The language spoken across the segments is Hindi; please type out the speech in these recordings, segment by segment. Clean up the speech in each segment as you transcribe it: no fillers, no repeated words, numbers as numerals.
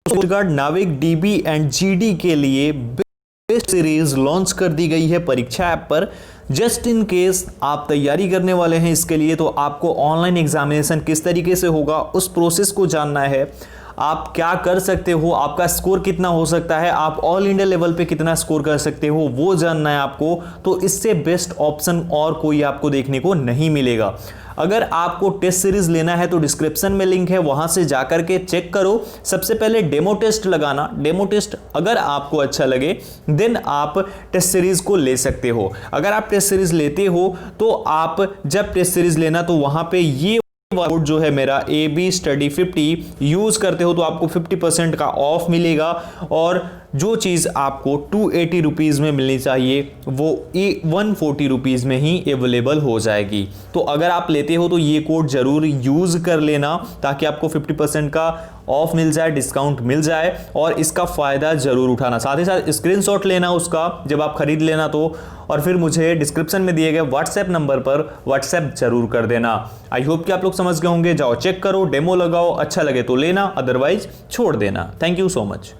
कोस्ट गार्ड नाविक डीबी एंड जीडी के लिए बेस्ट सीरीज लॉन्च कर दी गई है परीक्षा ऐप पर। जस्ट इन केस आप तैयारी करने वाले हैं इसके लिए, तो आपको ऑनलाइन एग्जामिनेशन किस तरीके से होगा उस प्रोसेस को जानना है। आप क्या कर सकते हो, आपका स्कोर कितना हो सकता है, आप ऑल इंडिया लेवल पे कितना स्कोर कर सकते हो वो जानना है आपको। तो इससे बेस्ट ऑप्शन और कोई आपको देखने को नहीं मिलेगा। अगर आपको टेस्ट सीरीज लेना है तो डिस्क्रिप्शन में लिंक है, वहां से जाकर के चेक करो। सबसे पहले डेमो टेस्ट लगाना। डेमो टेस्ट अगर आपको अच्छा लगे देन आप टेस्ट सीरीज को ले सकते हो। अगर आप टेस्ट सीरीज लेते हो तो आप जब टेस्ट सीरीज लेना तो वहां पे ये कोड जो है मेरा AB Study 50 यूज करते हो तो आपको 50% का ऑफ मिलेगा, और जो चीज़ आपको 280 रुपीज़ में मिलनी चाहिए वो 140 रुपीज़ में ही अवेलेबल हो जाएगी। तो अगर आप लेते हो तो ये कोड ज़रूर यूज़ कर लेना ताकि आपको 50% का ऑफ मिल जाए, डिस्काउंट मिल जाए, और इसका फ़ायदा ज़रूर उठाना। साथ ही साथ स्क्रीनशॉट लेना उसका जब आप खरीद लेना तो, और फिर मुझे डिस्क्रिप्शन में दिए गए व्हाट्सएप नंबर पर व्हाट्सएप जरूर कर देना। आई होप कि आप लोग समझ गए होंगे। जाओ चेक करो, डेमो लगाओ, अच्छा लगे तो लेना, अदरवाइज छोड़ देना। Thank you so much.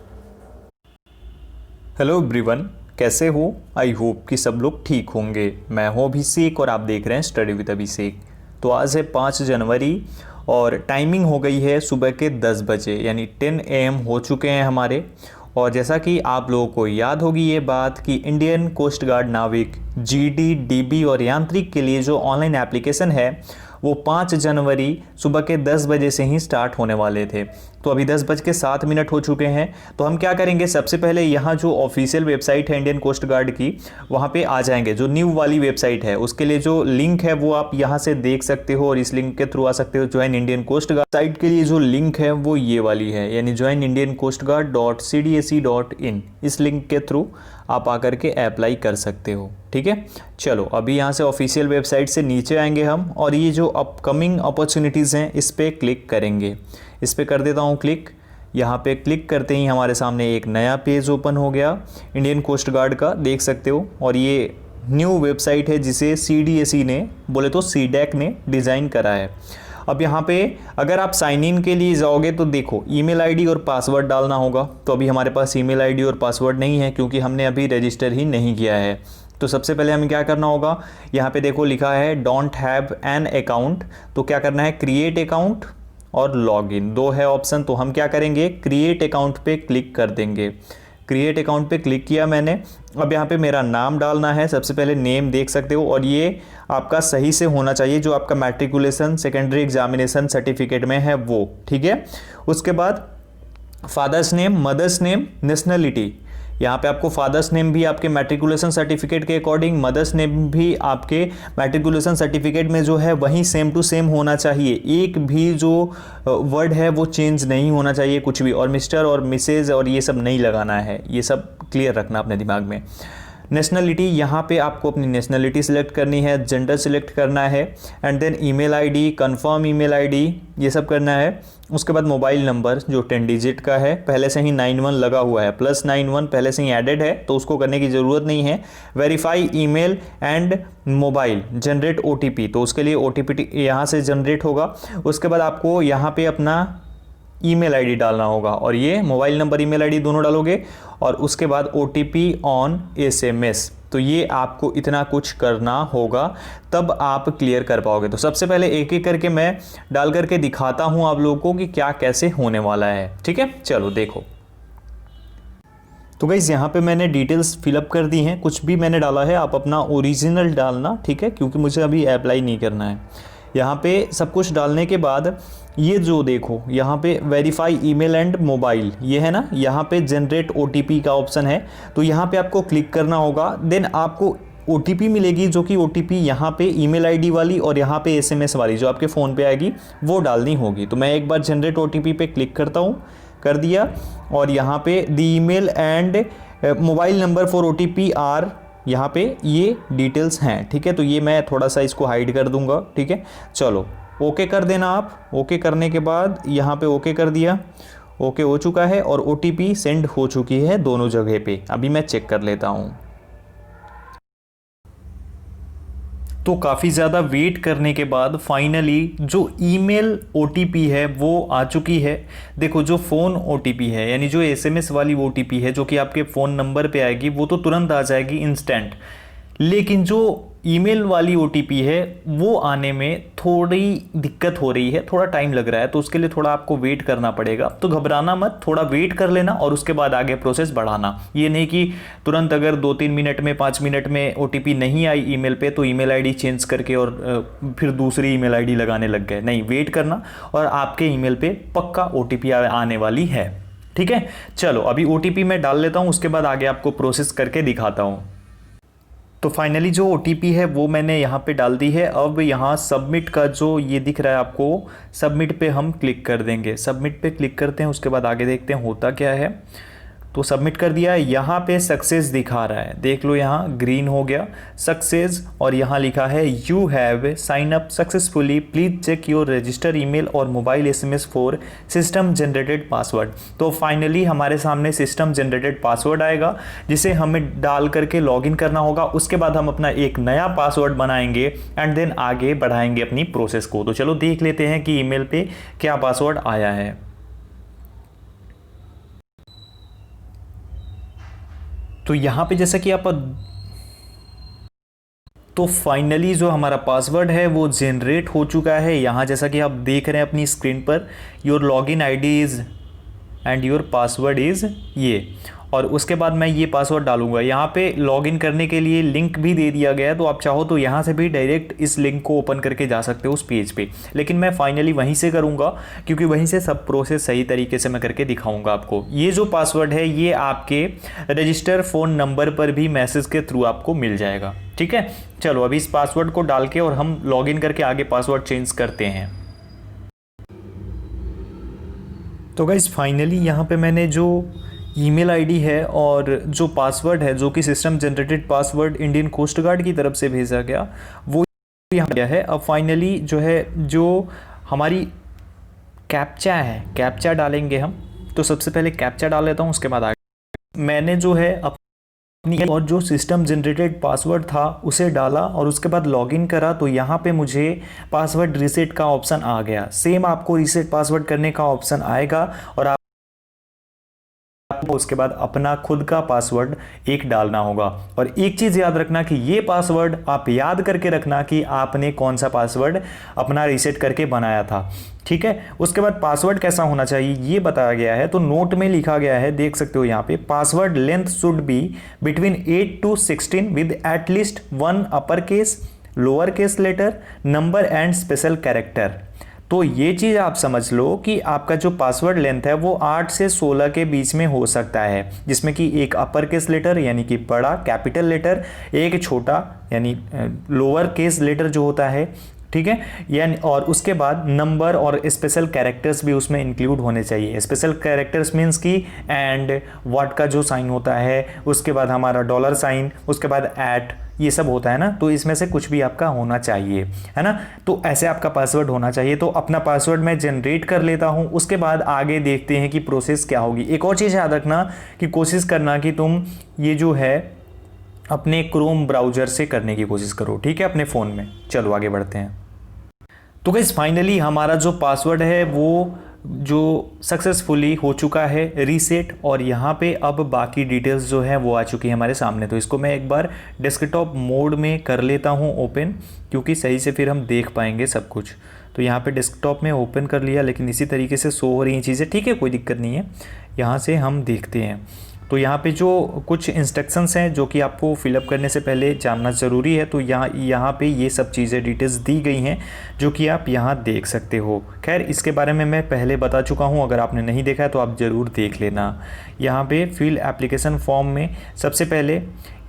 Hello everyone, कैसे हो? आई होप कि सब लोग ठीक होंगे। मैं हूं अभिषेक और आप देख रहे हैं स्टडी विद अभिषेक। तो आज है 5 जनवरी और टाइमिंग हो गई है सुबह के 10 बजे, यानी 10 AM हो चुके हैं हमारे। और जैसा कि आप लोगों को याद होगी ये बात कि इंडियन कोस्ट गार्ड नाविक GD, DB और यांत्रिक के लिए जो ऑनलाइन एप्लीकेशन है वो 5 जनवरी सुबह के 10 बजे से ही स्टार्ट होने वाले थे। तो अभी 10:07 हो चुके हैं। तो हम क्या करेंगे, सबसे पहले यहाँ जो ऑफिशियल वेबसाइट है इंडियन कोस्ट गार्ड की, वहाँ पे आ जाएंगे। जो न्यू वाली वेबसाइट है उसके लिए जो लिंक है वो आप यहाँ से देख सकते हो और इस लिंक के थ्रू आ सकते हो। Join Indian Coast Guard site के लिए जो लिंक है वो ये वाली है, यानी join Indian Coast guard .cdse.in। इस लिंक के थ्रू आप आकर के अप्लाई कर सकते हो। ठीक है, चलो अभी यहाँ से ऑफिशियल वेबसाइट से नीचे आएंगे हम, और ये जो अपकमिंग अपॉर्चुनिटीज़ हैं इस पर क्लिक करेंगे। इस पर कर देता हूँ क्लिक। यहाँ पे क्लिक करते ही हमारे सामने एक नया पेज ओपन हो गया इंडियन कोस्ट गार्ड का, देख सकते हो। और ये न्यू वेबसाइट है जिसे CDSE ने, बोले तो CDAC ने डिज़ाइन करा है। अब यहाँ पे अगर आप साइन इन के लिए जाओगे तो देखो ईमेल आईडी और पासवर्ड डालना होगा। तो अभी हमारे पास ईमेल आईडी और पासवर्ड नहीं है क्योंकि हमने अभी रजिस्टर ही नहीं किया है। तो सबसे पहले हमें क्या करना होगा, यहाँ पे देखो लिखा है डोंट हैव एन अकाउंट। तो क्या करना है, क्रिएट अकाउंट और लॉगिन, दो है ऑप्शन। तो हम क्या करेंगे, क्रिएट अकाउंट पे क्लिक कर देंगे। क्रिएट अकाउंट पे क्लिक किया मैंने। अब यहाँ पे मेरा नाम डालना है। सबसे पहले नेम देख सकते हो, और ये आपका सही से होना चाहिए जो आपका मैट्रिकुलेशन सेकेंडरी एग्जामिनेशन सर्टिफिकेट में है वो। ठीक है, उसके बाद father's name, mother's name, nationality. यहाँ पे आपको फादर्स नेम भी आपके मैट्रिकुलेशन सर्टिफिकेट के अकॉर्डिंग, मदर्स नेम भी आपके मैट्रिकुलेशन सर्टिफिकेट में जो है वही सेम टू सेम होना चाहिए। एक भी जो वर्ड है वो चेंज नहीं होना चाहिए कुछ भी, और मिस्टर और मिसेज और ये सब नहीं लगाना है। ये सब क्लियर रखना अपने दिमाग में। नेशनलिटी, यहाँ पे आपको अपनी नेशनलिटी सिलेक्ट करनी है, जेंडर सिलेक्ट करना है, and then email ID, confirm email ID, ये सब करना है। उसके बाद मोबाइल नंबर जो 10 डिजिट का है, पहले से ही 91 लगा हुआ है, +91 पहले से ही एडेड है तो उसको करने की ज़रूरत नहीं है। Verify email and mobile, generate OTP, तो उसके लिए OTP यहाँ से जनरेट होगा। उसके बाद आपको यहाँ पे अपना ईमेल आईडी डालना होगा, और ये मोबाइल नंबर ईमेल आईडी दोनों डालोगे, और उसके बाद OTP ऑन SMS। तो ये आपको इतना कुछ करना होगा तब आप क्लियर कर पाओगे। तो सबसे पहले एक एक करके मैं डाल करके दिखाता हूं आप लोगों को कि क्या कैसे होने वाला है। ठीक है, चलो देखो। तो गाइस यहाँ पे मैंने डिटेल्स फिलअप कर दी हैं, कुछ भी मैंने डाला है आप अपना ओरिजिनल डालना। ठीक है, क्योंकि मुझे अभी अप्लाई नहीं करना है। यहाँ पे सब कुछ डालने के बाद ये जो देखो यहाँ पे वेरीफाई ईमेल एंड मोबाइल, ये है ना, यहाँ पे जनरेट OTP का ऑप्शन है। तो यहाँ पे आपको क्लिक करना होगा। देन आपको OTP मिलेगी, जो कि OTP यहाँ पे ईमेल आईडी वाली और यहाँ पे SMS वाली जो आपके फ़ोन पे आएगी वो डालनी होगी। तो मैं एक बार जनरेट OTP पे क्लिक करता हूँ, कर दिया, और यहाँ पे the email and mobile number for OTP are, यहाँ पे ये डिटेल्स हैं। ठीक है, तो ये मैं थोड़ा सा इसको हाइड कर दूंगा। ठीक है, चलो ओके कर देना आप। ओके करने के बाद यहाँ पे ओके कर दिया, ओके हो चुका है, और OTP सेंड हो चुकी है दोनों जगह पे। अभी मैं चेक कर लेता हूँ। तो काफ़ी ज़्यादा वेट करने के बाद फाइनली जो ईमेल ओटीपी है वो आ चुकी है। देखो जो फ़ोन ओटीपी है यानी जो एसएमएस वाली ओटीपी है जो कि आपके फ़ोन नंबर पे आएगी वो तो तुरंत आ जाएगी इंस्टेंट, लेकिन जो ईमेल वाली ओटीपी है वो आने में थोड़ी दिक्कत हो रही है, थोड़ा टाइम लग रहा है, तो उसके लिए थोड़ा आपको वेट करना पड़ेगा। तो घबराना मत, थोड़ा वेट कर लेना और उसके बाद आगे प्रोसेस बढ़ाना। ये नहीं कि तुरंत अगर 2-3 मिनट में 5 मिनट में ओटीपी नहीं आई ईमेल पे तो ईमेल आईडी चेंज करके और फिर दूसरी ईमेल आईडी लगाने लग गए। नहीं, वेट करना और आपके ईमेल पे पक्का ओटीपी आने वाली है। ठीक है, चलो अभी ओटीपी मैं डाल लेता हूँ, उसके बाद आगे आपको प्रोसेस करके दिखाता हूँ। तो फाइनली जो ओटीपी है वो मैंने यहाँ पे डाल दी है। अब यहाँ सबमिट का जो ये दिख रहा है आपको, सबमिट पे हम क्लिक कर देंगे। सबमिट पे क्लिक करते हैं, उसके बाद आगे देखते हैं होता क्या है। तो सबमिट कर दिया है, यहाँ पे सक्सेस दिखा रहा है, देख लो यहाँ ग्रीन हो गया सक्सेस, और यहाँ लिखा है you have sign up successfully, please check your register email और mobile SMS for system generated password. तो फाइनली हमारे सामने सिस्टम जनरेटेड पासवर्ड आएगा जिसे हमें डाल करके लॉगिन करना होगा। उसके बाद हम अपना एक नया पासवर्ड बनाएंगे एंड देन आगे बढ़ाएंगे अपनी प्रोसेस को। तो चलो देख लेते हैं कि ईमेल पे क्या पासवर्ड आया है। तो यहाँ पे जैसा कि आप तो फाइनली जो हमारा पासवर्ड है वो जनरेट हो चुका है। यहाँ जैसा कि आप देख रहे हैं अपनी स्क्रीन पर, your login ID is and your password is ये, और उसके बाद मैं ये पासवर्ड डालूंगा। यहाँ पे लॉगिन करने के लिए लिंक भी दे दिया गया है, तो आप चाहो तो यहाँ से भी डायरेक्ट इस लिंक को ओपन करके जा सकते हो उस पेज पे, लेकिन मैं फाइनली वहीं से करूँगा क्योंकि वहीं से सब प्रोसेस सही तरीके से मैं करके दिखाऊंगा आपको। ये जो पासवर्ड है ये आपके रजिस्टर फ़ोन नंबर पर भी मैसेज के थ्रू आपको मिल जाएगा। ठीक है, चलो अभी इस पासवर्ड को डाल के और हम लॉगिन करके आगे पासवर्ड चेंज करते हैं। तो गाइस फाइनली यहाँ पे मैंने जो ईमेल आईडी है और जो पासवर्ड है जो कि system generated password Indian Coast Guard की तरफ से भेजा गया वो यहाँ गया है। अब फाइनली जो है जो हमारी कैप्चा है, कैप्चा डालेंगे हम। तो सबसे पहले कैप्चा डाल लेता हूँ, उसके बाद आगे मैंने जो है अपनी और जो सिस्टम जनरेटेड पासवर्ड था उसे डाला और उसके बाद लॉगिन करा। तो यहाँ पे मुझे पासवर्ड रीसेट का ऑप्शन आ गया। सेम आपको रीसेट पासवर्ड करने का ऑप्शन आएगा और आपको उसके बाद अपना खुद का पासवर्ड एक डालना होगा। और एक चीज़ याद रखना कि ये पासवर्ड आप याद करके रखना कि आपने कौन सा पासवर्ड अपना रीसेट करके बनाया था। ठीक है, उसके बाद पासवर्ड कैसा होना चाहिए ये बताया गया है। तो नोट में लिखा गया है, देख सकते हो यहाँ पे, password length should be between 8 to 16 with at least 1 upper case, lower case letter, number and special character. तो ये चीज़ आप समझ लो कि आपका जो पासवर्ड लेंथ है वो 8 से 16 के बीच में हो सकता है, जिसमें कि एक अपर केस लेटर यानी कि बड़ा कैपिटल लेटर, एक छोटा यानी लोअर केस लेटर जो होता है, ठीक है, यानी और उसके बाद नंबर और स्पेशल कैरेक्टर्स भी उसमें इंक्लूड होने चाहिए। स्पेशल कैरेक्टर्स मीन्स कि एंड व्हाट का जो साइन होता है, उसके बाद हमारा डॉलर साइन, उसके बाद एट, ये सब होता है ना, तो इसमें से कुछ भी आपका होना चाहिए, है ना। तो ऐसे आपका पासवर्ड होना चाहिए। तो अपना पासवर्ड मैं जनरेट कर लेता हूँ, उसके बाद आगे देखते हैं कि प्रोसेस क्या होगी। एक और चीज़ याद रखना कि कोशिश करना कि तुम ये जो है अपने क्रोम ब्राउज़र से करने की कोशिश करो, ठीक है, अपने फ़ोन में। चलो आगे बढ़ते हैं। तो गाइस फाइनली हमारा जो पासवर्ड है वो जो सक्सेसफुली हो चुका है रीसेट, और यहाँ पे अब बाकी डिटेल्स जो है वो आ चुकी है हमारे सामने। तो इसको मैं एक बार डेस्कटॉप मोड में कर लेता हूँ ओपन, क्योंकि सही से फिर हम देख पाएंगे सब कुछ। तो यहाँ पे डेस्कटॉप में ओपन कर लिया, लेकिन इसी तरीके से शो हो रही हैं चीज़ें, ठीक है, कोई दिक्कत नहीं है। यहाँ से हम देखते हैं। तो यहाँ पे जो कुछ इंस्ट्रक्शंस हैं जो कि आपको फिलअप करने से पहले जानना ज़रूरी है। तो यहाँ पे ये सब चीज़ें डिटेल्स दी गई हैं जो कि आप यहाँ देख सकते हो। खैर इसके बारे में मैं पहले बता चुका हूँ, अगर आपने नहीं देखा है तो आप ज़रूर देख लेना। यहाँ पे फिल एप्लीकेशन फॉर्म में सबसे पहले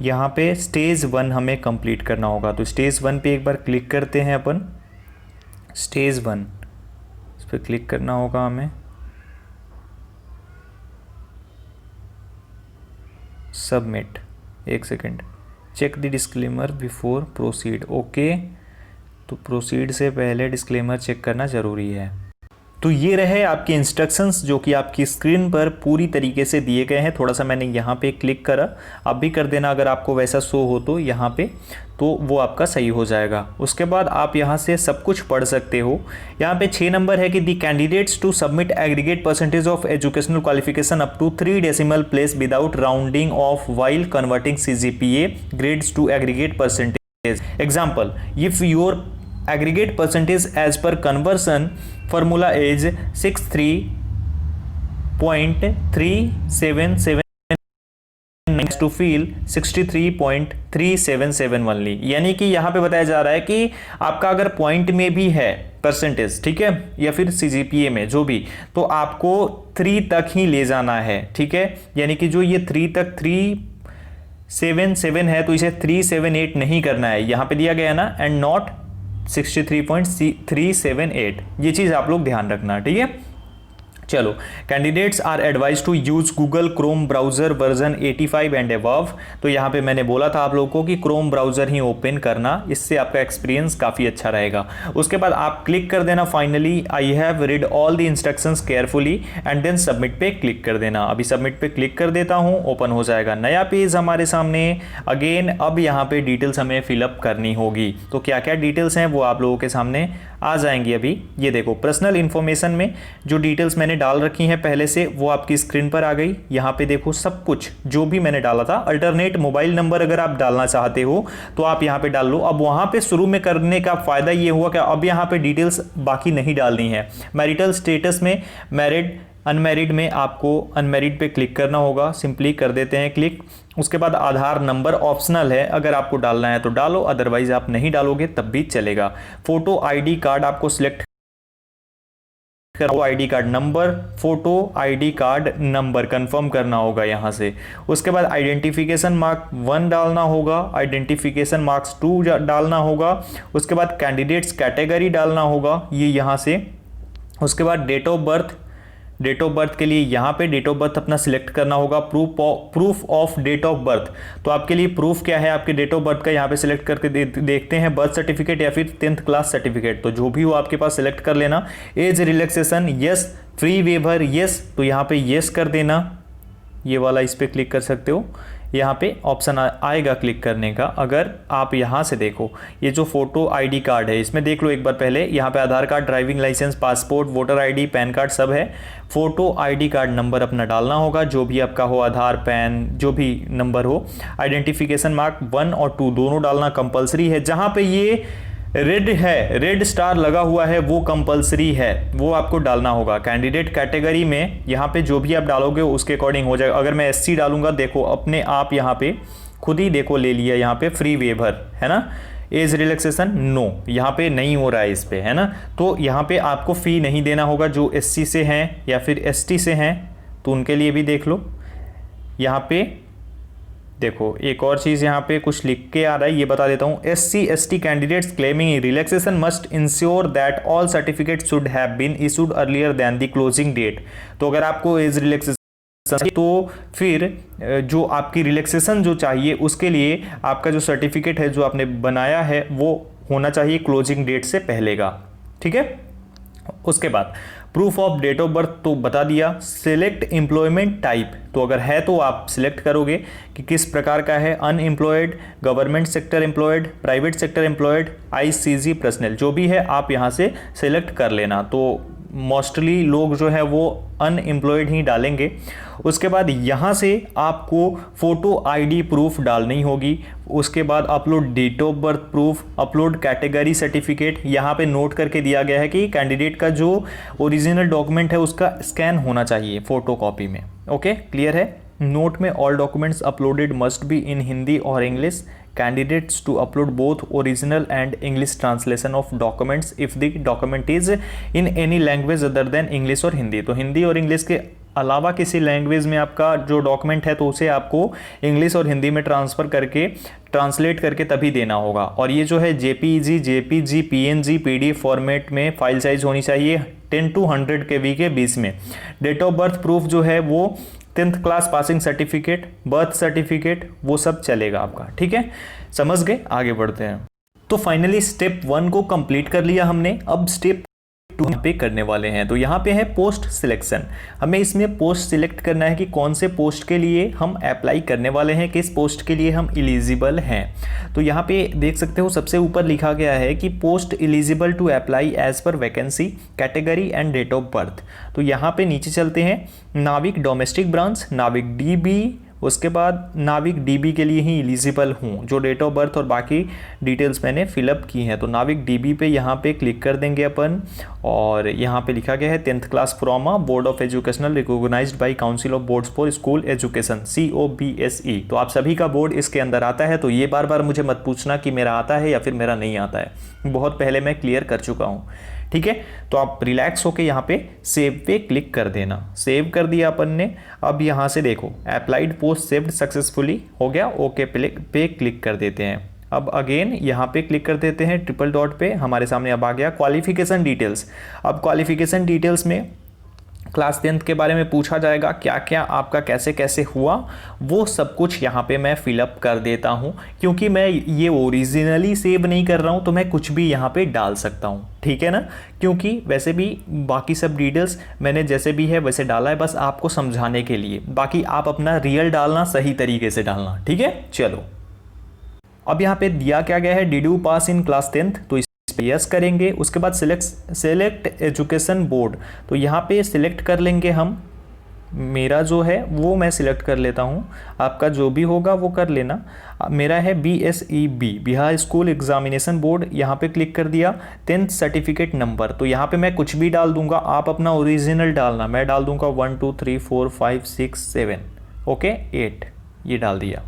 यहाँ पे स्टेज 1 हमें कंप्लीट करना होगा। तो स्टेज 1 पे एक बार क्लिक करते हैं अपन। स्टेज 1 इस पर क्लिक करना होगा हमें। सबमिट, एक second, check the disclaimer before proceed. Okay, तो प्रोसीड से पहले डिस्क्लेमर चेक करना ज़रूरी है। तो ये रहे आपके इंस्ट्रक्शंस जो कि आपकी स्क्रीन पर पूरी तरीके से दिए गए हैं। थोड़ा सा मैंने यहाँ पे क्लिक करा, आप भी कर देना अगर आपको वैसा शो हो तो यहाँ पे, तो वो आपका सही हो जाएगा। उसके बाद आप यहाँ से सब कुछ पढ़ सकते हो। यहाँ पे 6 नंबर है कि the candidates to submit aggregate percentage of educational qualification up to 3 decimal place without rounding off while converting CGPA grades to aggregate percentage. Example, if your aggregate percentage as per conversion formula is 63.377 to fill 63.377 only। यानी कि यहां पे बताया जा रहा है कि आपका अगर पॉइंट में भी है परसेंटेज, ठीक है, या फिर CGPA में जो भी, तो आपको 3 तक ही ले जाना है, ठीक है। यानी कि जो ये 3 तक 377 है तो इसे 378 नहीं करना है, यहां पे दिया गया ना, एंड नॉट 63.378। ये चीज आप लोग ध्यान रखना, ठीक है। चलो, candidates are advised to use Google Chrome browser version 85 and above. तो यहाँ पे मैंने बोला था आप लोगों को कि क्रोम ब्राउजर ही ओपन करना, इससे आपका एक्सपीरियंस काफ़ी अच्छा रहेगा। उसके बाद आप क्लिक कर देना finally I have read all the instructions carefully and then submit पे क्लिक कर देना। अभी सबमिट पे क्लिक कर देता हूँ, ओपन हो जाएगा नया पेज हमारे सामने। अगेन अब यहाँ पे डिटेल्स हमें फिलअप करनी होगी, तो क्या क्या डिटेल्स हैं वो आप लोगों के सामने आ जाएंगी। अभी ये देखो, पर्सनल इंफॉर्मेशन में जो डिटेल्स मैंने डाल रखी हैं पहले से वो आपकी स्क्रीन पर आ गई। यहाँ पे देखो सब कुछ जो भी मैंने डाला था। अल्टरनेट मोबाइल नंबर अगर आप डालना चाहते हो तो आप यहाँ पे डाल लो। अब वहाँ पे शुरू में करने का फायदा ये हुआ कि अब यहाँ पे डिटेल्स बाकी नहीं डालनी है। मैरिटल स्टेटस में मैरिड अनमैरिड में आपको अनमैरिड पे क्लिक करना होगा, सिंपली कर देते हैं क्लिक। उसके बाद आधार नंबर ऑप्शनल है, अगर आपको डालना है तो डालो, अदरवाइज आप नहीं डालोगे तब भी चलेगा। फोटो आईडी कार्ड आपको select ID card number, photo ID card number confirm करना होगा यहां से। उसके बाद आइडेंटिफिकेशन मार्क 1 डालना होगा, आइडेंटिफिकेशन मार्क्स 2 डालना होगा। उसके बाद कैंडिडेट्स कैटेगरी डालना होगा ये यहां से। उसके बाद डेट ऑफ बर्थ के लिए यहाँ पे डेट ऑफ बर्थ अपना सिलेक्ट करना होगा। Proof of date of birth, तो आपके लिए प्रूफ क्या है आपके डेट ऑफ बर्थ का, यहाँ पे सिलेक्ट करके देखते हैं, बर्थ सर्टिफिकेट या फिर 10th क्लास सर्टिफिकेट, तो जो भी हो आपके पास सिलेक्ट कर लेना। Age relaxation yes, free waiver yes, तो यहाँ पे यस कर देना, ये वाला इस पर क्लिक कर सकते हो। यहाँ पे ऑप्शन आएगा क्लिक करने का। अगर आप यहाँ से देखो ये जो फोटो आईडी कार्ड है इसमें देख लो एक बार पहले, यहाँ पे Aadhaar card, driving licence, passport, voter ID, PAN card सब है। फोटो आईडी कार्ड नंबर अपना डालना होगा जो भी आपका हो, आधार, पैन, जो भी नंबर हो। आइडेंटिफिकेशन मार्क 1 और 2 दोनों डालना कंपलसरी है। जहाँ पे ये रेड है, रेड स्टार लगा हुआ है, वो कंपलसरी है, वो आपको डालना होगा। कैंडिडेट कैटेगरी में यहाँ पे जो भी आप डालोगे उसके अकॉर्डिंग हो जाएगा। अगर मैं SC डालूंगा, देखो अपने आप यहाँ पे खुद ही देखो ले लिया, यहाँ पे फ्री वेवर है ना। एज रिलैक्सेशन नो, यहाँ पे नहीं हो रहा है इस पे, है ना। तो यहाँ पे आपको फी नहीं देना होगा। जो SC से हैं या फिर ST से हैं तो उनके लिए भी देख लो। यहाँ पे देखो एक और चीज़ यहाँ पे कुछ लिख के आ रहा है, ये बता देता हूँ। SC ST candidates claiming relaxation must ensure that all certificate should have been issued earlier than the closing date. तो अगर आपको एज रिलैक्सेशन तो फिर जो आपकी रिलैक्सेशन जो चाहिए उसके लिए आपका जो सर्टिफिकेट है जो आपने बनाया है वो होना चाहिए क्लोजिंग डेट से पहले का, ठीक है। उसके बाद proof of date of birth तो बता दिया। सिलेक्ट एम्प्लॉयमेंट टाइप, तो अगर है तो आप सिलेक्ट करोगे कि किस प्रकार का है, unemployed, government sector employed, private sector employed, ICG personal, जो भी है आप यहाँ से सिलेक्ट कर लेना। तो मोस्टली लोग जो है वो अनएम्प्लॉयड ही डालेंगे। उसके बाद यहाँ से आपको फोटो आईडी प्रूफ डालनी होगी। उसके बाद upload date of birth proof, upload category certificate. यहाँ पे नोट करके दिया गया है कि कैंडिडेट का जो ओरिजिनल डॉक्यूमेंट है उसका स्कैन होना चाहिए फोटो कॉपी में। ओके, क्लियर है। नोट में all documents uploaded must be in Hindi और English. Candidates to upload both original and English translation of documents if the document is in any language other than English और हिंदी। तो हिंदी और इंग्लिश के अलावा किसी लैंग्वेज में आपका जो डॉक्यूमेंट है तो उसे आपको इंग्लिश और हिंदी में ट्रांसलेट करके तभी देना होगा। और ये जो है JPG, PNG, PDF फॉर्मेट में फाइल साइज होनी चाहिए 10 to 100 KB के बीच में। डेट ऑफ बर्थ प्रूफ जो है वो 10th class passing certificate, birth certificate, वो सब चलेगा आपका, ठीक है। समझ गए, आगे बढ़ते हैं। तो फाइनली स्टेप 1 को कंप्लीट कर लिया हमने। अब स्टेप टू पे करने वाले हैं। तो यहाँ पे है पोस्ट सिलेक्शन, हमें इसमें पोस्ट सिलेक्ट करना है कि कौन से पोस्ट के लिए हम अप्लाई करने वाले हैं, किस पोस्ट के लिए हम एलिजिबल हैं। तो यहाँ पे देख सकते हो सबसे ऊपर लिखा गया है कि post eligible to apply as per vacancy category and date of birth. तो यहाँ पे नीचे चलते हैं, नाविक डोमेस्टिक ब्रांच, नाविक डीबी, उसके बाद नाविक डीबी के लिए ही एलिजिबल हूँ, जो डेट ऑफ बर्थ और बाकी डिटेल्स मैंने फिलअप की हैं। तो नाविक डीबी पे यहाँ पे क्लिक कर देंगे अपन, और यहाँ पे लिखा गया है 10th class from a board of educational recognised by council of boards for school education COBSE। तो आप सभी का बोर्ड इसके अंदर आता है, तो ये बार बार मुझे मत पूछना कि मेरा आता है या फिर मेरा नहीं आता है, बहुत पहले मैं क्लियर कर चुका हूँ। ठीक है, तो आप रिलैक्स होके यहाँ पे सेव पे क्लिक कर देना। सेव कर दिया अपन ने। अब यहाँ से देखो अप्लाइड पोस्ट सेव्ड सक्सेसफुली हो गया, ओके पे क्लिक कर देते हैं। अब अगेन यहाँ पे क्लिक कर देते हैं ट्रिपल डॉट पे, हमारे सामने अब आ गया क्वालिफिकेशन डिटेल्स। अब क्वालिफिकेशन डिटेल्स में क्लास 10th के बारे में पूछा जाएगा, क्या क्या आपका कैसे कैसे हुआ, वो सब कुछ यहाँ पे मैं फिलअप कर देता हूँ। क्योंकि मैं ये ओरिजिनली सेव नहीं कर रहा हूँ तो मैं कुछ भी यहाँ पे डाल सकता हूँ, ठीक है ना। क्योंकि वैसे भी बाकी सब डिटेल्स मैंने जैसे भी है वैसे डाला है, बस आपको समझाने के लिए। बाकी आप अपना रियल डालना, सही तरीके से डालना, ठीक है। चलो अब यहाँ पे दिया क्या गया है, did you pass in class 10th, तो यस करेंगे। उसके बाद सेलेक्ट एजुकेशन बोर्ड, तो यहाँ पे सिलेक्ट कर लेंगे हम, मेरा जो है वो मैं सिलेक्ट कर लेता हूँ, आपका जो भी होगा वो कर लेना। मेरा है BSEB Bihar school examination board, यहाँ पे क्लिक कर दिया। 10th सर्टिफिकेट नंबर, तो यहाँ पे मैं कुछ भी डाल दूंगा, आप अपना ओरिजिनल डालना। मैं डाल दूंगा 1 2 3 4 5 6 7 ओके 8, ये डाल दिया,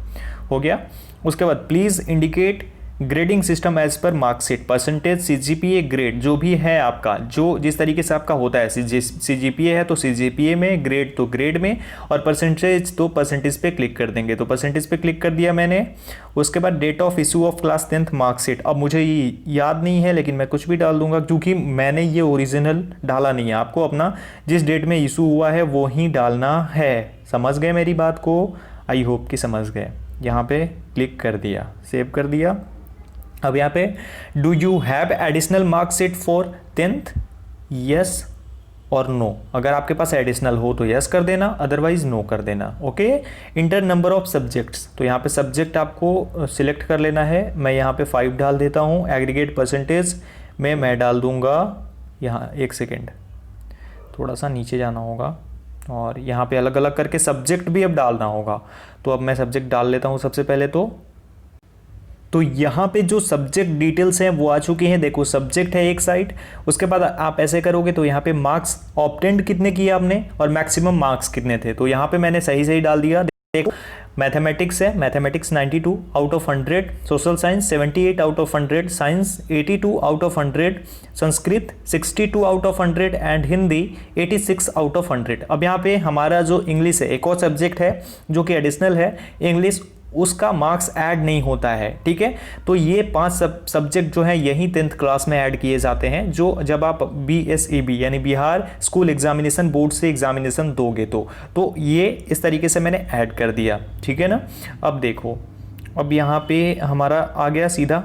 हो गया। उसके बाद please indicate grading system as per marksheet, percentage CGPA grade जो भी है आपका, जो जिस तरीके से आपका होता है, CGPA है तो CGPA में, ग्रेड तो ग्रेड में, और परसेंटेज तो परसेंटेज पे क्लिक कर देंगे। तो परसेंटेज पे क्लिक कर दिया मैंने। उसके बाद date of issue of class 10th marksheet, अब मुझे ये याद नहीं है लेकिन मैं कुछ भी डाल दूंगा, क्योंकि मैंने ये ओरिजिनल डाला नहीं है। आपको अपना जिस डेट में इशू हुआ है वो ही डालना है। समझ गए मेरी बात को? आई होप कि समझ गए। यहाँ पे क्लिक कर दिया, सेव कर दिया। अब यहाँ पे do you have additional marksheet for 10th, yes और नो। अगर आपके पास एडिशनल हो तो यस कर देना, अदरवाइज नो कर देना, okay. Inter number of subjects, तो यहाँ पे सब्जेक्ट आपको सिलेक्ट कर लेना है। मैं यहाँ पे 5 डाल देता हूँ। एग्रीगेट परसेंटेज में मैं डाल दूंगा, यहाँ 1 सेकेंड, थोड़ा सा नीचे जाना होगा, और यहाँ पे अलग अलग करके सब्जेक्ट भी अब डालना होगा। तो अब मैं सब्जेक्ट डाल लेता हूँ सबसे पहले। तो यहाँ पे जो सब्जेक्ट डिटेल्स हैं वो आ चुकी हैं। देखो सब्जेक्ट है एक साइड, उसके बाद आप ऐसे करोगे तो यहाँ पे मार्क्स ऑब्टेंड कितने किए आपने और मैक्सिमम मार्क्स कितने थे, तो यहाँ पे मैंने सही सही डाल दिया। देखो मैथमेटिक्स है, mathematics 92 out of 100, social science 78 out of 100, science 82 out of 100, Sanskrit 62 out of 100 and Hindi 86 out of 100। अब यहाँ पे हमारा जो इंग्लिश है, एक और सब्जेक्ट है जो कि एडिशनल है इंग्लिश, उसका मार्क्स ऐड नहीं होता है, ठीक है। तो ये 5 सब्जेक्ट जो हैं यही 10th क्लास में ऐड किए जाते हैं, जो जब आप BSEB यानी बिहार स्कूल एग्जामिनेशन बोर्ड से एग्जामिनेशन दोगे तो ये इस तरीके से मैंने ऐड कर दिया, ठीक है ना। अब देखो, अब यहाँ पे हमारा आ गया सीधा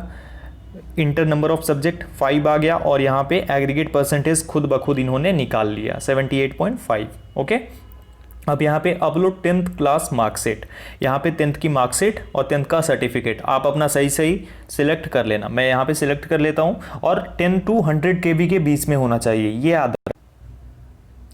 इंटर नंबर ऑफ सब्जेक्ट 5 आ गया, और यहाँ पे एग्रीगेट परसेंटेज खुद ब खुद इन्होंने निकाल लिया 78.5, ओके। अब यहाँ पे अपलोड 10th क्लास मार्कशीट, यहाँ पे 10th की मार्कशीट और 10th का सर्टिफिकेट आप अपना सही सही सिलेक्ट कर लेना। मैं यहाँ पे सिलेक्ट कर लेता हूँ, और 10 to 100 KB के बीच में होना चाहिए, ये आदत।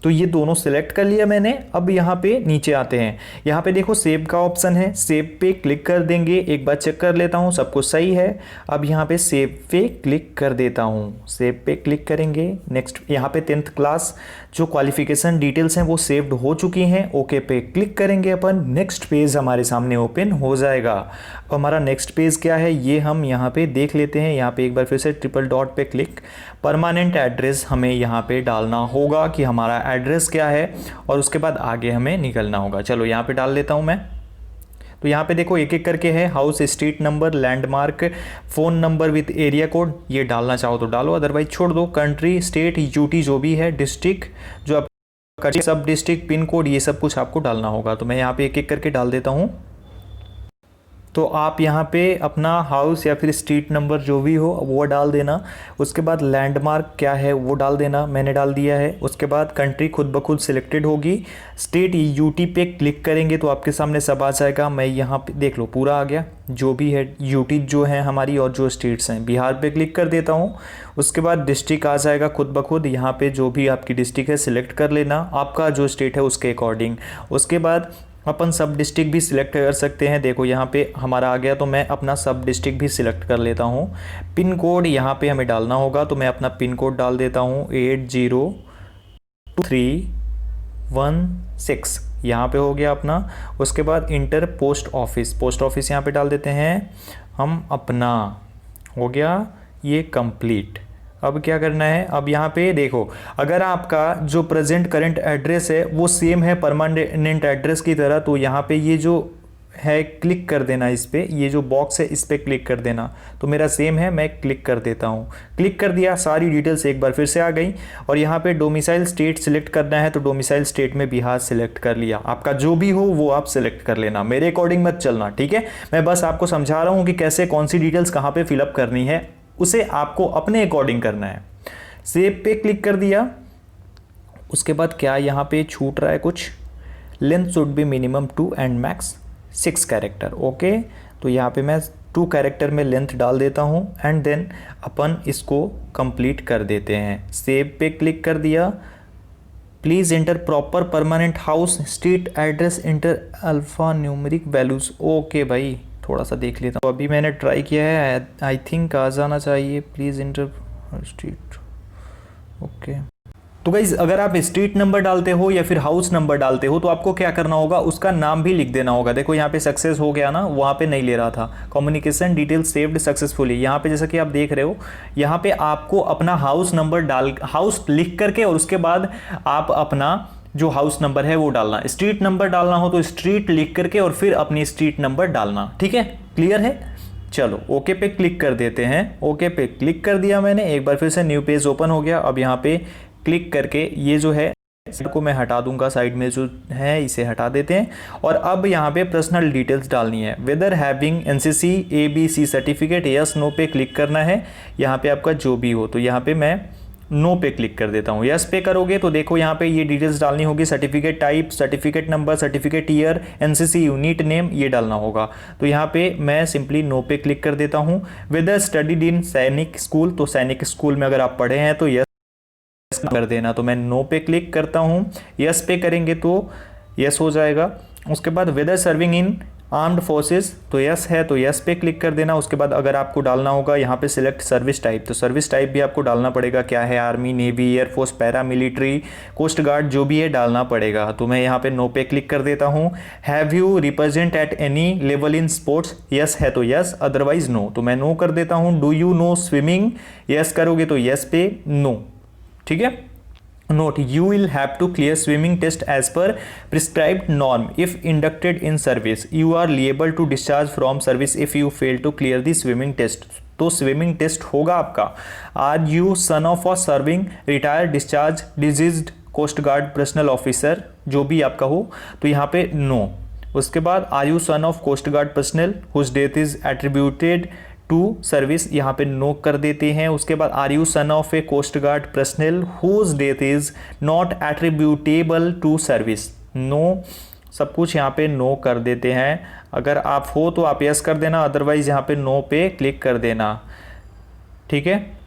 तो ये दोनों सिलेक्ट कर लिया मैंने। अब यहाँ पे नीचे आते हैं, यहाँ पे देखो सेव का ऑप्शन है, सेव पे क्लिक कर देंगे। एक बार चेक कर लेता हूँ सब कुछ सही है। अब यहाँ पे सेव पे क्लिक कर देता हूँ, सेव पे क्लिक करेंगे। नेक्स्ट यहाँ पे 10th क्लास जो क्वालिफिकेशन डिटेल्स हैं वो सेव्ड हो चुकी हैं, ओके पे क्लिक करेंगे अपन। नेक्स्ट पेज हमारे सामने ओपन हो जाएगा। अब हमारा नेक्स्ट पेज क्या है ये हम यहाँ पे देख लेते हैं। यहाँ पे एक बार फिर से ट्रिपल डॉट पे क्लिक, परमानेंट एड्रेस हमें यहाँ पे डालना होगा कि हमारा एड्रेस क्या है, और उसके बाद आगे हमें निकलना होगा। चलो यहाँ पे डाल लेता हूँ मैं। तो यहाँ पे देखो एक एक करके है, house, street number, landmark, phone number with area code, ये डालना चाहो तो डालो, अदरवाइज छोड़ दो। कंट्री, स्टेट, यूटी जो भी है, डिस्ट्रिक्ट जो आपका सब डिस्ट्रिक्ट, पिन कोड, ये सब कुछ आपको डालना होगा। तो मैं यहाँ पे एक एक करके डाल देता हूँ। तो आप यहाँ पे अपना हाउस या फिर स्ट्रीट नंबर जो भी हो वो डाल देना। उसके बाद लैंडमार्क क्या है वो डाल देना, मैंने डाल दिया है। उसके बाद कंट्री खुद ब खुद सिलेक्टेड होगी। स्टेट यूटी पे क्लिक करेंगे तो आपके सामने सब आ जाएगा। मैं यहाँ पे देख लो पूरा आ गया, जो भी है यूटी जो है हमारी और जो स्टेट्स हैं। बिहार पे क्लिक कर देता हूँ। उसके बाद डिस्ट्रिक्ट आ जाएगा खुद ब खुद, यहाँ पे जो भी आपकी डिस्ट्रिक्ट है सिलेक्ट कर लेना आपका जो स्टेट है उसके अकॉर्डिंग। उसके बाद अपन सब डिस्ट्रिक्ट भी सिलेक्ट कर सकते हैं। देखो यहाँ पे हमारा आ गया, तो मैं अपना सब डिस्ट्रिक्ट भी सिलेक्ट कर लेता हूँ। पिन कोड यहाँ पे हमें डालना होगा, तो मैं अपना पिन कोड डाल देता हूँ 802316, यहाँ पे हो गया अपना। उसके बाद इंटर पोस्ट ऑफिस यहाँ पे डाल देते हैं हम अपना, हो गया ये कंप्लीट। अब क्या करना है, अब यहाँ पे देखो अगर आपका जो प्रेजेंट करंट एड्रेस है वो सेम है परमानेंट एड्रेस की तरह, तो यहाँ पे ये जो है क्लिक कर देना इस पे, ये जो बॉक्स है इस पे क्लिक कर देना। तो मेरा सेम है, मैं क्लिक कर देता हूँ। क्लिक कर दिया, सारी डिटेल्स एक बार फिर से आ गई। और यहाँ पे डोमिसाइल स्टेट सिलेक्ट करना है, तो डोमिसाइल स्टेट में बिहार सिलेक्ट कर लिया। आपका जो भी हो वो आप सिलेक्ट कर लेना, मेरे अकॉर्डिंग मत चलना, ठीक है। मैं बस आपको समझा रहा हूँ कि कैसे कौन सी डिटेल्स कहाँ पे फिलअप करनी है, उसे आपको अपने अकॉर्डिंग करना है। सेव पे क्लिक कर दिया। उसके बाद क्या यहाँ पे छूट रहा है कुछ, length should B minimum 2 and max 6 character. Okay, तो यहाँ पे मैं 2 कैरेक्टर में लेंथ डाल देता हूँ एंड देन अपन इसको कंप्लीट कर देते हैं। सेव पे क्लिक कर दिया। Please enter proper permanent house street address, enter alpha numeric values. Okay भाई, थोड़ा सा देख लेता हूँ। अभी मैंने ट्राई किया है, आई थिंक आ जाना चाहिए। Please inter street, okay. तो गाइज अगर आप स्ट्रीट नंबर डालते हो या फिर हाउस नंबर डालते हो तो आपको क्या करना होगा, उसका नाम भी लिख देना होगा। देखो यहाँ पे सक्सेस हो गया ना, वहाँ पे नहीं ले रहा था। कम्युनिकेशन डिटेल सेव्ड सक्सेसफुली, यहाँ पे जैसा कि आप देख रहे हो, यहाँ पे आपको अपना हाउस नंबर हाउस लिख करके और उसके बाद आप अपना जो हाउस नंबर है वो डालना। स्ट्रीट नंबर डालना हो तो स्ट्रीट लिख करके और फिर अपनी स्ट्रीट नंबर डालना, ठीक है। क्लियर है, चलो ओके पे क्लिक कर देते हैं। ओके पे क्लिक कर दिया मैंने, एक बार फिर से न्यू पेज ओपन हो गया। अब यहाँ पे क्लिक करके ये जो है को मैं हटा दूंगा, साइड में जो है इसे हटा देते हैं। और अब यहाँ पे पर्सनल डिटेल्स डालनी है। Whether having NCC ABC certificate, yes no पे क्लिक करना है। यहाँ पे आपका जो भी हो, तो यहाँ पे मैं नो पे क्लिक कर देता हूँ। यस पे करोगे तो देखो यहाँ पे ये डिटेल्स डालनी होगी, certificate type, certificate number, certificate year, NCC unit name, ये डालना होगा। तो यहाँ पे मैं सिंपली नो पे क्लिक कर देता हूँ। वेदर स्टडीड इन सैनिक स्कूल, तो सैनिक स्कूल में अगर आप पढ़े हैं तो यस कर देना, तो मैं नो पे क्लिक करता हूँ। यस पे करेंगे तो यस हो जाएगा। उसके बाद whether serving in armed forces, तो यस है तो यस पे क्लिक कर देना। उसके बाद अगर आपको डालना होगा यहाँ पे सिलेक्ट सर्विस टाइप, तो सर्विस टाइप भी आपको डालना पड़ेगा, क्या है, army, navy, air force, paramilitary, coast guard, जो भी है डालना पड़ेगा। तो मैं यहाँ पे नो पे क्लिक कर देता हूँ। Have you represent at any level in sports, yes है तो यस, अदरवाइज नो, तो मैं नो कर देता हूँ। Do you know swimming, yes करोगे तो यस पे नो, ठीक है। Note, you will have to clear swimming test as per prescribed norm if inducted in service. You are liable to discharge from service if you fail to clear the swimming test. तो स्विमिंग टेस्ट होगा आपका। Are you son of a serving retired discharge deceased coast guard personnel officer, जो भी आपका हो, तो यहाँ पे नो। उसके बाद are you son of coast guard personnel whose death is attributed to service, यहाँ पे नो कर देते हैं। उसके बाद are you son of a coast guard personnel whose death is not attributable to service, no, सब कुछ यहाँ पे नो कर देते हैं। अगर आप हो तो आप यस कर देना, अदरवाइज यहाँ पे नो पे क्लिक कर देना, ठीक है।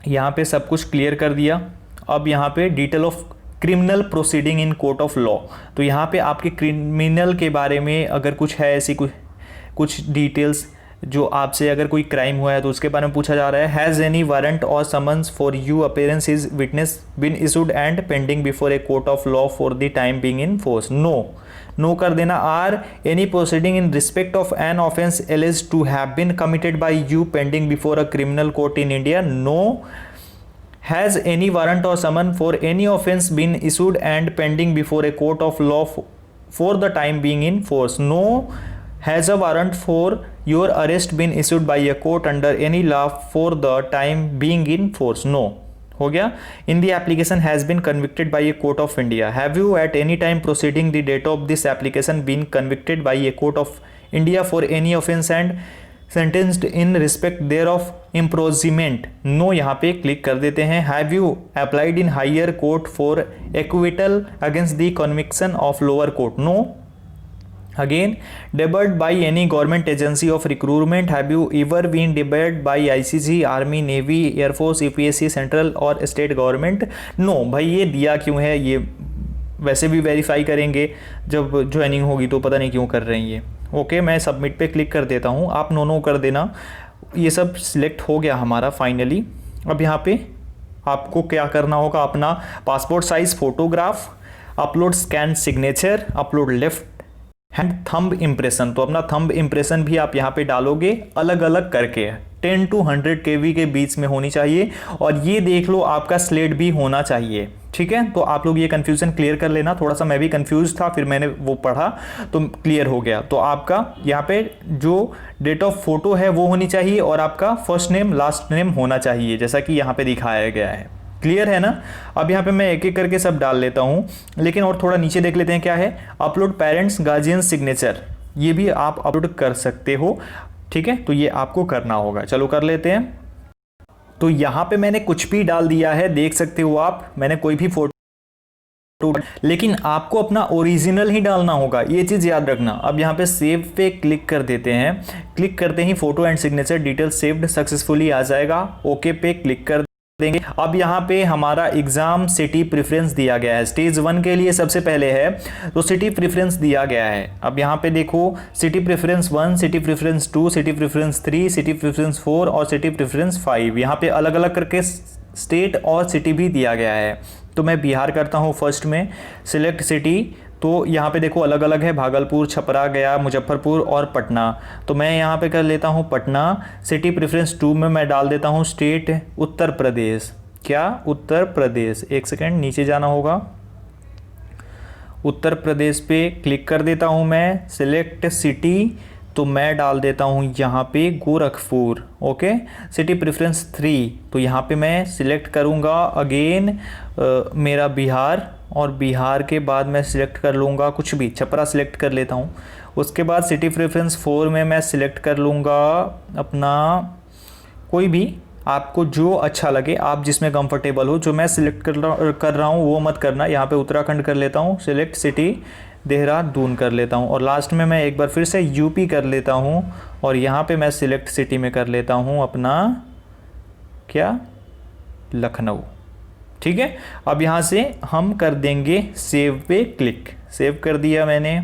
यहाँ पे सब कुछ क्लियर कर दिया। अब यहाँ पे detail of criminal proceeding in court of law, तो यहाँ पे आपके क्रिमिनल के बारे में अगर कुछ है, ऐसी कुछ डिटेल्स जो आपसे अगर कोई क्राइम हुआ है तो उसके बारे में पूछा जा रहा है। हैज़ एनी वारंट और summons for you appearance is witness been issued and pending before a court of law for the time being in force, no, no कर देना। Are any proceeding in respect of an offence alleged to have been committed by you pending before a criminal court in India, no. Has any warrant और summon for any offence been issued and pending before a court of law for the time being in force, no. Has a warrant for your arrest been issued by a court under any law for the time being in force, no. हो गया। In the application has been convicted by a court of India. Have you at any time proceeding the date of this application been convicted by a court of India for any offence and sentenced in respect thereof imprisonment? No यहाँ पे क्लिक कर देते हैं। Have you applied in higher court for acquittal against the conviction of lower court? No. Again, debarred by any government agency of recruitment? Have you ever been debarred by ICC, Army, Navy, Air Force, UPSC, Central और State Government? No। भाई ये दिया क्यों है, ये वैसे भी वेरीफाई करेंगे जब ज्वाइनिंग होगी, तो पता नहीं क्यों कर रहे हैं ये। ओके, मैं सबमिट पे क्लिक कर देता हूँ, आप नो कर देना। ये सब सिलेक्ट हो गया हमारा फाइनली। अब यहाँ पे आपको क्या करना होगा, अपना passport size photograph, upload scan signature, upload left hand thumb impression. तो अपना थंब इम्प्रेशन भी आप यहाँ पे डालोगे अलग अलग करके, 10 to 100 kb के बीच में होनी चाहिए। और ये देख लो आपका स्लेट भी होना चाहिए, ठीक है। तो आप लोग ये कन्फ्यूज़न क्लियर कर लेना, थोड़ा सा मैं भी कन्फ्यूज था, फिर मैंने वो पढ़ा तो क्लियर हो गया। तो आपका यहाँ पे जो डेट ऑफ फोटो है वो होनी चाहिए और आपका फर्स्ट नेम लास्ट नेम होना चाहिए, जैसा कि यहाँ पे दिखाया गया है। क्लियर है ना। अब यहाँ पे मैं एक एक करके सब डाल लेता हूँ, लेकिन और थोड़ा नीचे देख लेते हैं क्या है। अपलोड पेरेंट्स गार्जियन सिग्नेचर, ये भी आप अपलोड कर सकते हो, ठीक है। तो ये आपको करना होगा, चलो कर लेते हैं। तो यहाँ पे मैंने कुछ भी डाल दिया है, देख सकते हो आप, मैंने कोई भी फोटो, लेकिन आपको अपना ओरिजिनल ही डालना होगा, ये चीज़ याद रखना। अब यहाँ पे सेव पे क्लिक कर देते हैं। क्लिक करते ही photo and signature detail saved successfully आ जाएगा। ओके पे क्लिक कर देंगे। अब यहाँ पे हमारा एग्जाम सिटी प्रेफरेंस दिया गया है, स्टेज 1 के लिए सबसे पहले है, तो सिटी प्रेफरेंस दिया गया है। अब यहाँ पे देखो city preference 1, city preference 2, city preference 3, city preference 4 और सिटी प्रेफरेंस 5। यहाँ पे अलग अलग करके स्टेट और सिटी भी दिया गया है। तो मैं बिहार करता हूँ फर्स्ट में, सिलेक्ट सिटी। तो यहाँ पे देखो अलग अलग है, भागलपुर, छपरा, गया, मुजफ्फरपुर और पटना। तो मैं यहाँ पे कर लेता हूँ पटना। सिटी प्रेफरेंस 2 में मैं डाल देता हूँ स्टेट उत्तर प्रदेश। क्या? उत्तर प्रदेश। एक सेकेंड, नीचे जाना होगा। उत्तर प्रदेश पे क्लिक कर देता हूँ मैं। सिलेक्ट सिटी, तो मैं डाल देता हूँ यहाँ पे गोरखपुर। ओके। सिटी प्रेफरेंस 3, तो यहाँ पे मैं सिलेक्ट करूँगा अगेन मेरा बिहार, और बिहार के बाद मैं सिलेक्ट कर लूँगा कुछ भी, छपरा सिलेक्ट कर लेता हूँ। उसके बाद सिटी प्रेफरेंस 4 में मैं सिलेक्ट कर लूँगा अपना कोई भी, आपको जो अच्छा लगे, आप जिसमें कंफर्टेबल हो। जो मैं सिलेक्ट कर रहा हूँ वो मत करना। यहाँ पे उत्तराखंड कर लेता हूँ, सिलेक्ट सिटी देहरादून कर लेता हूँ, और लास्ट में मैं एक बार फिर से यूपी कर लेता हूँ, और यहाँ पे मैं सिलेक्ट सिटी में कर लेता हूँ अपना क्या, लखनऊ। ठीक है। अब यहाँ से हम कर देंगे सेव पे क्लिक। सेव कर दिया मैंने।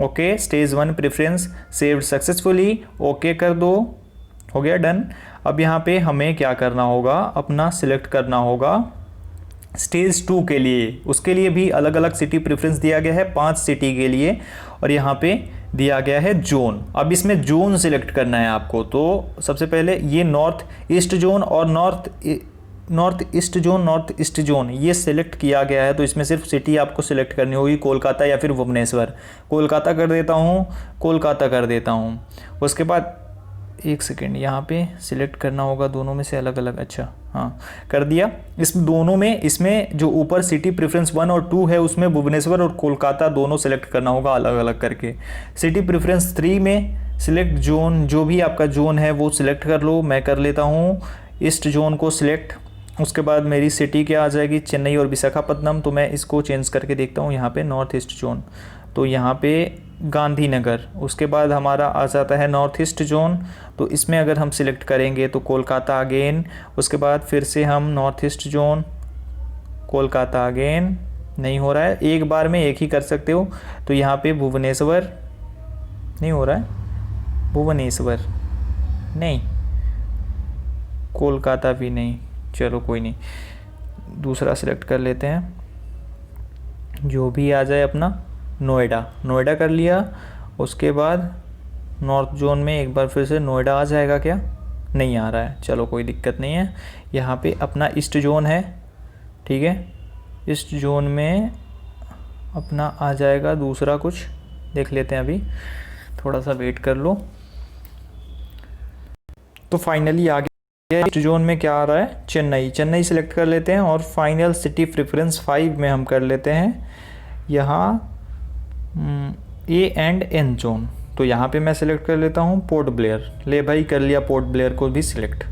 Okay, stage 1 preference saved successfully. Okay कर दो, हो गया डन। अब यहाँ पे हमें क्या करना होगा, अपना सिलेक्ट करना होगा स्टेज 2 के लिए। उसके लिए भी अलग अलग सिटी प्रेफरेंस दिया गया है 5 सिटी के लिए, और यहाँ पे दिया गया है जोन। अब इसमें जोन सिलेक्ट करना है आपको। तो सबसे पहले ये नॉर्थ ईस्ट जोन और नॉर्थ ईस्ट जोन ये सिलेक्ट किया गया है। तो इसमें सिर्फ सिटी आपको सिलेक्ट करनी होगी, कोलकाता या फिर भुवनेश्वर। कोलकाता कर देता हूँ, कोलकाता कर देता हूँ। उसके बाद एक सेकेंड, यहाँ पे सिलेक्ट करना होगा दोनों में से अलग अलग। अच्छा हाँ, कर दिया। इस दोनों में, इसमें जो ऊपर सिटी प्रेफरेंस 1 और 2 है उसमें भुवनेश्वर और कोलकाता दोनों सेलेक्ट करना होगा अलग अलग करके। सिटी प्रेफरेंस 3 में सिलेक्ट जोन, जो भी आपका जोन है वो सिलेक्ट कर लो। मैं कर लेता हूँ ईस्ट जोन को सिलेक्ट। उसके बाद मेरी सिटी क्या आ जाएगी, चेन्नई और विशाखापट्टनम। तो मैं इसको चेंज करके देखता हूँ यहाँ पे नॉर्थ ईस्ट जोन, तो यहाँ पे गांधीनगर। उसके बाद हमारा आ जाता है नॉर्थ ईस्ट जोन, तो इसमें अगर हम सिलेक्ट करेंगे तो कोलकाता अगेन। उसके बाद फिर से हम north east zone, Kolkata again. नहीं हो रहा है, एक बार में एक ही कर सकते हो। तो यहाँ पे भुवनेश्वर, नहीं हो रहा है, भुवनेश्वर नहीं, कोलकाता भी नहीं। चलो कोई नहीं, दूसरा सिलेक्ट कर लेते हैं, जो भी आ जाए अपना। नोएडा कर लिया। उसके बाद नॉर्थ जोन में एक बार फिर से नोएडा आ जाएगा क्या, नहीं आ रहा है, चलो कोई दिक्कत नहीं है। यहाँ पे अपना ईस्ट जोन है, ठीक है। ईस्ट जोन में अपना आ जाएगा दूसरा कुछ, देख लेते हैं, अभी थोड़ा सा वेट कर लो। तो फाइनली आ गया ईस्ट जोन में क्या आ रहा है, चेन्नई। चेन्नई सेलेक्ट कर लेते हैं और फाइनल सिटी प्रेफरेंस 5 में हम कर लेते हैं यहाँ A&N जोन। तो यहाँ पे मैं सिलेक्ट कर लेता हूँ पोर्ट ब्लेयर। ले भाई कर लिया पोर्ट ब्लेयर को भी सिलेक्ट।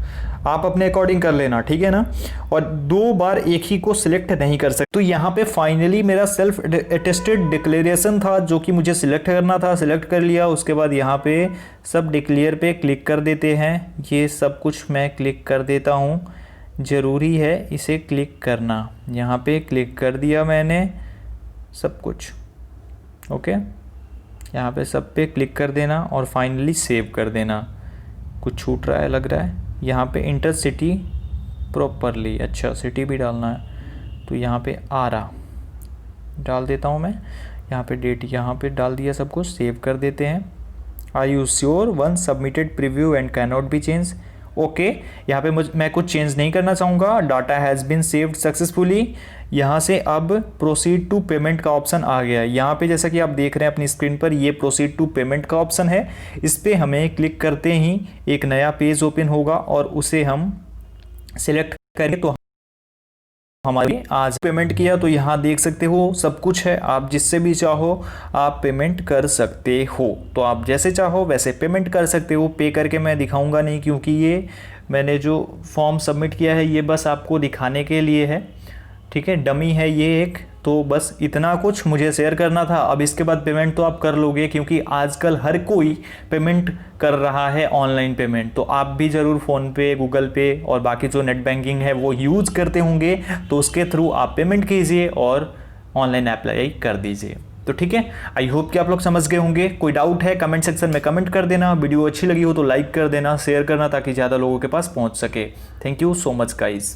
आप अपने अकॉर्डिंग कर लेना, ठीक है ना। और 2 बार एक ही को सिलेक्ट नहीं कर सकते। तो यहाँ पे फाइनली मेरा सेल्फ अटेस्टेड डिक्लेरेशन था जो कि मुझे सिलेक्ट करना था, सिलेक्ट कर लिया। उसके बाद यहाँ पे सब डिक्लेयर पे क्लिक कर देते हैं। ये सब कुछ मैं क्लिक कर देता हूँ, ज़रूरी है इसे क्लिक करना। यहाँ पे क्लिक कर दिया मैंने सब कुछ, ओके। यहाँ पे सब पे क्लिक कर देना और फाइनली सेव कर देना। कुछ छूट रहा है लग रहा है। यहाँ पे इंटर सिटी प्रॉपरली, अच्छा सिटी भी डालना है। तो यहाँ पे आरा डाल देता हूँ मैं। यहाँ पे डेट यहाँ पे डाल दिया सब कुछ, सेव कर देते हैं। Are you sure one submitted preview and can not be change, okay. यहाँ पे मैं कुछ चेंज नहीं करना चाहूँगा। Data has been saved successfully. यहाँ से अब प्रोसीड टू पेमेंट का ऑप्शन आ गया है। यहाँ पे जैसा कि आप देख रहे हैं अपनी स्क्रीन पर, ये प्रोसीड टू पेमेंट का ऑप्शन है। इस पर हमें क्लिक करते ही एक नया पेज ओपन होगा और उसे हम सिलेक्ट करें। तो हमारे आज पेमेंट किया, तो यहाँ देख सकते हो सब कुछ है। आप जिससे भी चाहो आप पेमेंट कर सकते हो। तो आप जैसे चाहो वैसे पेमेंट कर सकते हो। पे करके मैं दिखाऊंगा नहीं, क्योंकि ये मैंने जो फॉर्म सबमिट किया है ये बस आपको दिखाने के लिए है, ठीक है। डमी है ये एक। तो बस इतना कुछ मुझे शेयर करना था। अब इसके बाद पेमेंट तो आप कर लोगे, क्योंकि आजकल हर कोई पेमेंट कर रहा है ऑनलाइन पेमेंट। तो आप भी ज़रूर फ़ोन पे, गूगल पे और बाकी जो नेट बैंकिंग है वो यूज़ करते होंगे। तो उसके थ्रू आप पेमेंट कीजिए और ऑनलाइन अप्लाई कर दीजिए। तो ठीक है, आई होप कि आप लोग समझ गए होंगे। कोई डाउट है कमेंट सेक्शन में कमेंट कर देना। वीडियो अच्छी लगी हो तो लाइक कर देना, शेयर करना ताकि ज़्यादा लोगों के पास पहुँच सके। Thank you so much guys.